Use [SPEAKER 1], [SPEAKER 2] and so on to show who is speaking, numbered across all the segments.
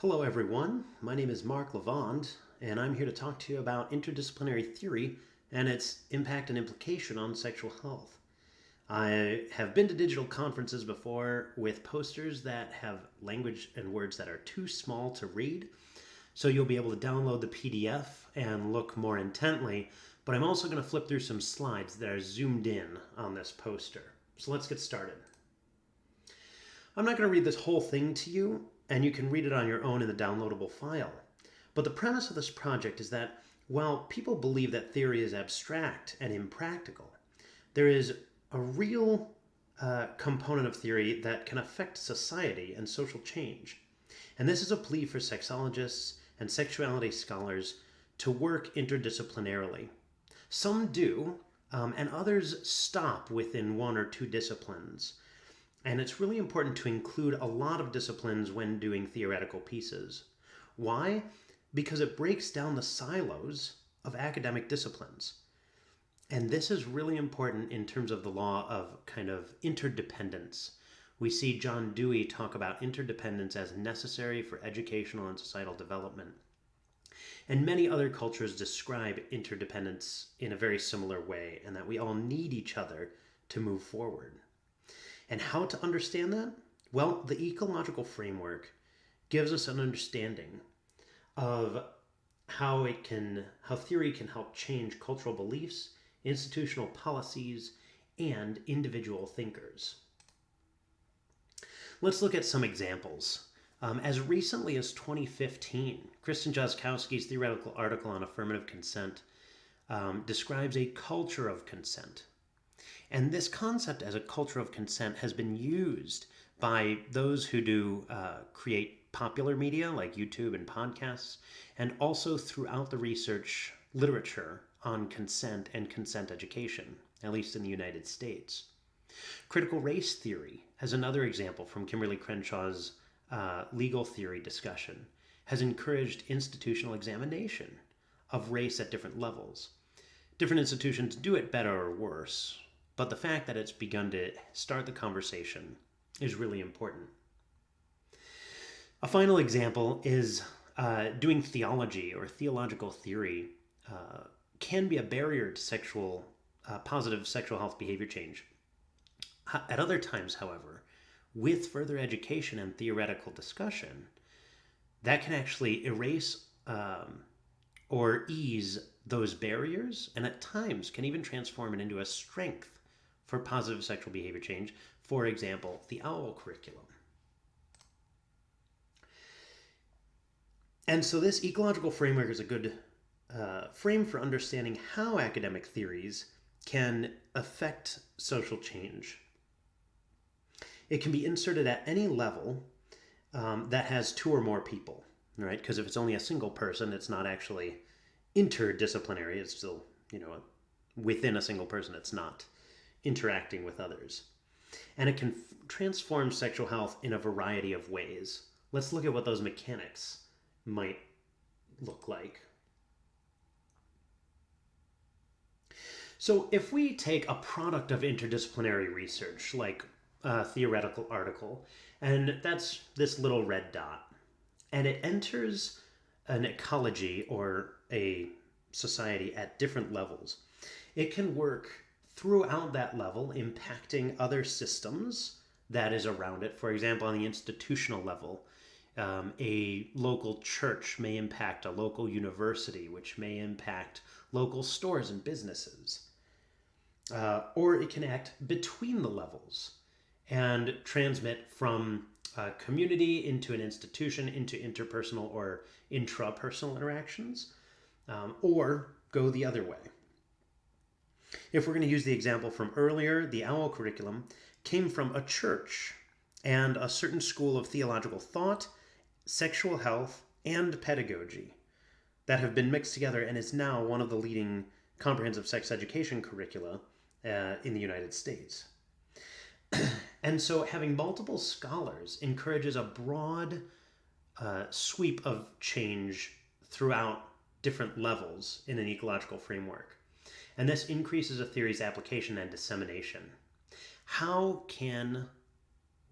[SPEAKER 1] Hello everyone, my name is Mark Lavond, and I'm here to talk to you about interdisciplinary theory and its impact and implication on sexual health. I have been to digital conferences before with posters that have language and words that are too small to read, so you'll be able to download the PDF and look more intently, but I'm also going to flip through some slides that are zoomed in on this poster. So let's get started. I'm not going to read this whole thing to you, and you can read it on your own in the downloadable file. But the premise of this project is that while people believe that theory is abstract and impractical, there is a real component of theory that can affect society and social change. And this is a plea for sexologists and sexuality scholars to work interdisciplinarily. Some do, and others stop within one or two disciplines. And it's really important to include a lot of disciplines when doing theoretical pieces. Why? Because it breaks down the silos of academic disciplines. And this is really important in terms of the law of kind of interdependence. We see John Dewey talk about interdependence as necessary for educational and societal development. And many other cultures describe interdependence in a very similar way, and that we all need each other to move forward. And how to understand that? Well, the ecological framework gives us an understanding of how theory can help change cultural beliefs, institutional policies, and individual thinkers. Let's look at some examples. As recently as 2015, Kristen Joskowski's theoretical article on affirmative consent describes a culture of consent. And this concept as a culture of consent has been used by those who do create popular media like YouTube and podcasts, and also throughout the research literature on consent and consent education, at least in the United States. Critical race theory, as another example from Kimberly Crenshaw's legal theory discussion, has encouraged institutional examination of race at different levels. Different institutions do it better or worse, but the fact that it's begun to start the conversation is really important. A final example is doing theology or theological theory can be a barrier to positive sexual health behavior change. At other times, however, with further education and theoretical discussion, that can actually erase or ease those barriers, and at times can even transform it into a strength for positive sexual behavior change. For example, the OWL curriculum. And so this ecological framework is a good frame for understanding how academic theories can affect social change. It can be inserted at any level that has two or more people, right? Because if it's only a single person, it's not actually interdisciplinary. It's still, within a single person, it's not interacting with others. And it can transform sexual health in a variety of ways. Let's look at what those mechanics might look like. So if we take a product of interdisciplinary research, like a theoretical article, and that's this little red dot, and it enters an ecology or a society at different levels, it can work throughout that level, impacting other systems that is around it. For example, on the institutional level, a local church may impact a local university, which may impact local stores and businesses. Or it can act between the levels and transmit from a community into an institution, into interpersonal or intrapersonal interactions, or go the other way. If we're going to use the example from earlier, the OWL curriculum came from a church and a certain school of theological thought, sexual health, and pedagogy that have been mixed together and is now one of the leading comprehensive sex education curricula in the United States. And so having multiple scholars encourages a broad sweep of change throughout different levels in an ecological framework. And this increases a theory's application and dissemination. How can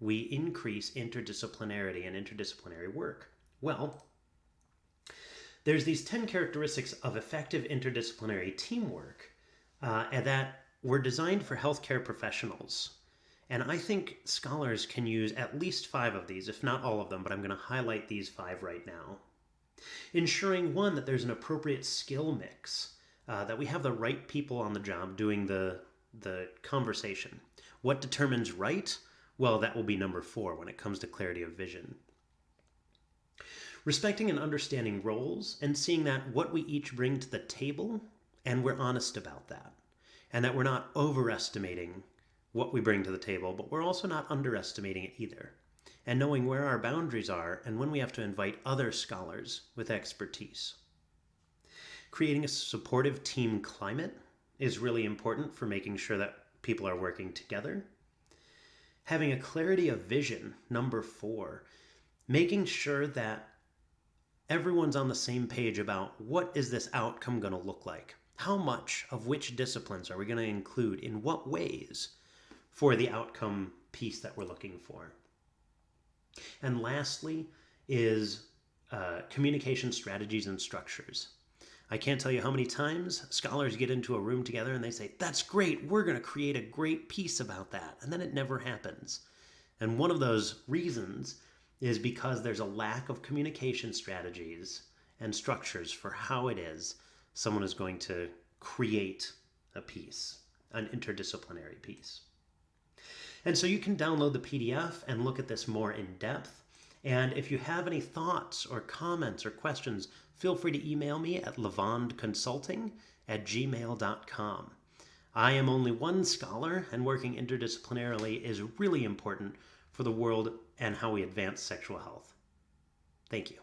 [SPEAKER 1] we increase interdisciplinarity and interdisciplinary work? Well, there's these 10 characteristics of effective interdisciplinary teamwork and that were designed for healthcare professionals. And I think scholars can use at least 5 of these, if not all of them, but I'm going to highlight these 5 right now. Ensuring, one, that there's an appropriate skill mix, that we have the right people on the job doing the conversation. What determines right? Well, that will be number 4 when it comes to clarity of vision. Respecting and understanding roles and seeing that what we each bring to the table, and we're honest about that. And that we're not overestimating what we bring to the table, but we're also not underestimating it either. And knowing where our boundaries are and when we have to invite other scholars with expertise. Creating a supportive team climate is really important for making sure that people are working together. Having a clarity of vision, number 4. Making sure that everyone's on the same page about what is this outcome going to look like? How much of which disciplines are we going to include in what ways for the outcome piece that we're looking for? And lastly is communication strategies and structures. I can't tell you how many times scholars get into a room together and they say, that's great, we're going to create a great piece about that. And then it never happens. And one of those reasons is because there's a lack of communication strategies and structures for how it is someone is going to create a piece, an interdisciplinary piece. And so you can download the PDF and look at this more in depth. And if you have any thoughts or comments or questions, feel free to email me at levondconsulting@gmail.com. I am only one scholar, and working interdisciplinarily is really important for the world and how we advance sexual health. Thank you.